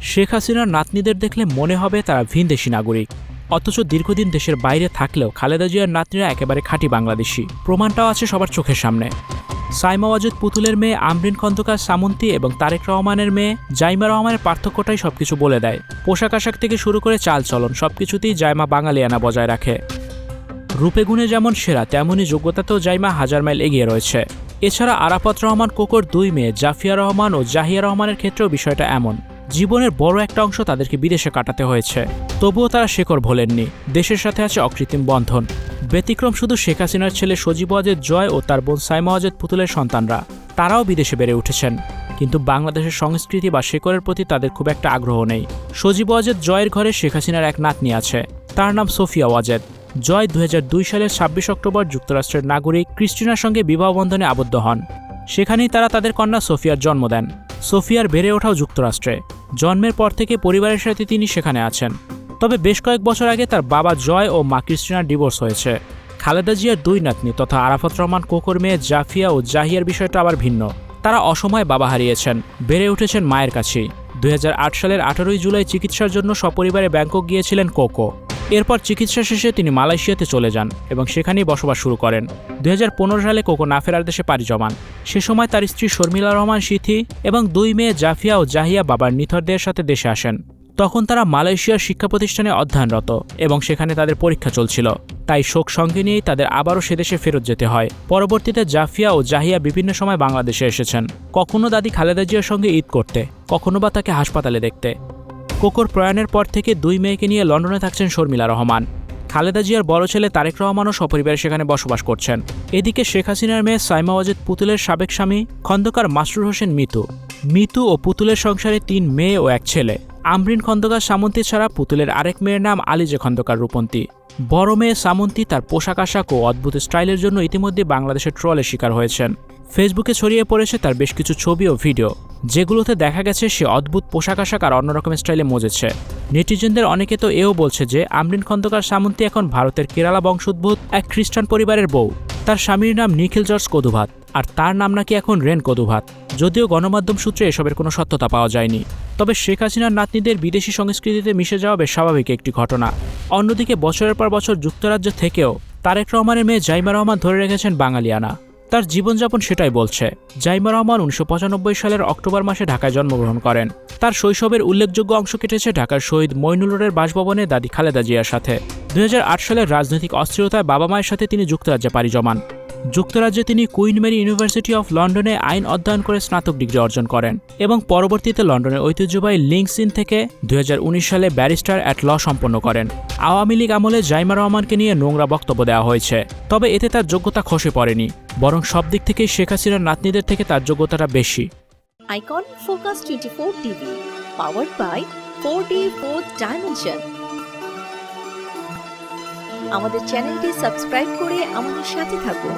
শেখ হাসিনার নাতনিদের দেখলে মনে হবে তারা ভিনদেশি নাগরিক, অথচ দীর্ঘদিন দেশের বাইরে থাকলেও খালেদা জিয়ার নাতনিরা একেবারে খাঁটি বাংলাদেশি। প্রমাণটাও আছে সবার চোখের সামনে। সাইমা ওয়াজেদ পুতুলের মেয়ে আমরিন খন্দকার সামন্তী এবং তারেক রহমানের মেয়ে জাইমা রহমানের পার্থক্যটাই সবকিছু বলে দেয়। পোশাক আশাক থেকে শুরু করে চালচলন সবকিছুতেই জাইমা বাঙালিয়ানা বজায় রাখে। রূপে গুণে যেমন সেরা, তেমনই যোগ্যতাতেও জাইমা হাজার মাইল এগিয়ে রয়েছে। এছাড়া আরাফাত রহমান কোকোর দুই মেয়ে জাফিয়া রহমান ও জাহিয়া রহমানের ক্ষেত্রেও বিষয়টা এমন। জীবনের বড় একটা অংশ তাদেরকে বিদেশে কাটাতে হয়েছে, তবুও তারা শেকড় ভোলেননি। দেশের সাথে আছে অকৃত্রিম বন্ধন। ব্যতিক্রম শুধু শেখ হাসিনার ছেলে সজীব ওয়াজেদ জয় ও তার বোন সাইমা ওয়াজেদ পুতুলের সন্তানরা। তারাও বিদেশে বেড়ে উঠেছেন, কিন্তু বাংলাদেশের সংস্কৃতি বা শেকড়ের প্রতি তাদের খুব একটা আগ্রহ নেই। সজীব ওয়াজেদ জয়ের ঘরে শেখ হাসিনার এক নাতনি আছে, তার নাম সোফিয়া ওয়াজেদ। জয় 2002 সালের 26 অক্টোবর যুক্তরাষ্ট্রের নাগরিক ক্রিস্টিনার সঙ্গে বিবাহ বন্ধনে আবদ্ধ হন। সেখানেই তারা তাদের কন্যা সোফিয়ার জন্ম দেন। সোফিয়ার বেড়ে ওঠাও যুক্তরাষ্ট্রে। জন্মের পর থেকে পরিবারের সাথে তিনি সেখানে আছেন। তবে বেশ কয়েক বছর আগে তার বাবা জয় ও মা ক্রিস্টিনার ডিভোর্স হয়েছে। খালেদা জিয়ার দুই নাতনি তথা আরাফাত রহমান কোকোর মেয়ে জাফিয়া ও জাহিয়ার বিষয়টা আবার ভিন্ন। তারা অসময়ে বাবা হারিয়েছেন, বেড়ে উঠেছেন মায়ের কাছেই। 2008 সালের 18 জুলাই চিকিৎসার জন্য সপরিবারে ব্যাংকক গিয়েছিলেন কোকো। এরপর চিকিৎসা শেষে তিনি মালয়েশিয়াতে চলে যান এবং সেখানেই বসবাস শুরু করেন। 2015 সালে কোকো না ফেরার দেশে পাড়ি জমান। সে সময় তার স্ত্রী শর্মিলা রহমান সিথি এবং দুই মেয়ে জাফিয়া ও জাহিয়া বাবার নিথরদের সাথে দেশে আসেন। তখন তারা মালয়েশিয়ার শিক্ষা প্রতিষ্ঠানে অধ্যয়নরত এবং সেখানে তাদের পরীক্ষা চলছিল। তাই শোক সঙ্গে নিয়েই তাদের আবারও সেদেশে ফেরত যেতে হয়। পরবর্তীতে জাফিয়া ও জাহিয়া বিভিন্ন সময় বাংলাদেশে এসেছেন, কখনো দাদি খালেদা জিয়ার সঙ্গে ঈদ করতে, কখনো বা তাকে হাসপাতালে দেখতে। কোকোর প্রয়াণের পর থেকে দুই মেয়েকে নিয়ে লন্ডনে থাকছেন শর্মিলা রহমান। খালেদা জিয়ার বড় ছেলে তারেক রহমানও সপরিবারে সেখানে বসবাস করছেন। এদিকে শেখ হাসিনার মেয়ে সাইমা ওয়াজেদ পুতুলের সাবেক স্বামী খন্দকার মাসরুর হোসেন মিতু ও পুতুলের সংসারে 3 মেয়ে ও 1 ছেলে। আমরিন খন্দকার সামন্তী ছাড়া পুতুলের আরেক মেয়ের নাম আলিজে খন্দকার রূপন্তী। বড় মেয়ে সামন্তী তার পোশাক আশাক ও অদ্ভুত স্টাইলের জন্য ইতিমধ্যে বাংলাদেশের ট্রলের শিকার হয়েছেন। ফেসবুকে ছড়িয়ে পড়েছে তার বেশ কিছু ছবি ও ভিডিও, যেগুলোতে দেখা গেছে সে অদ্ভুত পোশাক আশাক আর অন্যরকম স্টাইলে মজেছে। নেটিজেনদের অনেকে তো এও বলছে যে আমরিন খন্দকার সামন্তী এখন ভারতের কেরালা বংশোদ্ভূত এক খ্রিস্টান পরিবারের বউ। তার স্বামীর নাম নিখিল জর্জ কদুভাত, আর তার নাম নাকি এখন রেন কদুভাত। যদিও গণমাধ্যম সূত্রে এসবের কোনো সত্যতা পাওয়া যায়নি। তবে শেখ হাসিনার নাতনিদের বিদেশি সংস্কৃতিতে মিশে যাওয়া বেশ স্বাভাবিক একটি ঘটনা। অন্যদিকে বছরের পর বছর যুক্তরাজ্য থেকেও তারেক রহমানের মেয়ে জাইমা রহমান ধরে রেখেছেন বাঙালিয়ানা। তার জীবনযাপন সেটাই বলছে। জাইমা রহমান 1995 সালের অক্টোবর মাসে ঢাকায় জন্মগ্রহণ করেন। তার শৈশবের উল্লেখযোগ্য অংশ কেটেছে ঢাকার শহীদ মইনুলের বাসভবনে দাদি খালেদা জিয়ার সাথে। 2008 সালের রাজনৈতিক অস্থিরতায় বাবা মায়ের সাথে তিনি যুক্তরাজ্যে পাড়ি জমান। যুক্তরাজ্যে তিনি কুইন মেরি ইউনিভার্সিটি অফ লন্ডনে আইন অধ্যয়ন করে স্নাতক ডিগ্রি অর্জন করেন এবং পরবর্তীতে লন্ডনের ঐতিহ্যবাহী লিঙ্কস ইন থেকে 2019 সালে ব্যারিস্টার অ্যাট ল সম্পন্ন করেন। আওয়ামী লীগ আমলে জাইমা রহমানকে নিয়ে নোংরা বক্তব্য দেওয়া হয়েছে, তবে এতে তার যোগ্যতা খসে পড়েনি, বরং সব দিক থেকেই শেখ হাসিনার নাতনিদের থেকে তার যোগ্যতাটা বেশি। Icon Focus 24 TV, powered by 4D Fourth Dimension। আমাদের চ্যানেলটি সাবস্ক্রাইব করে আমাদের সাথে থাকুন।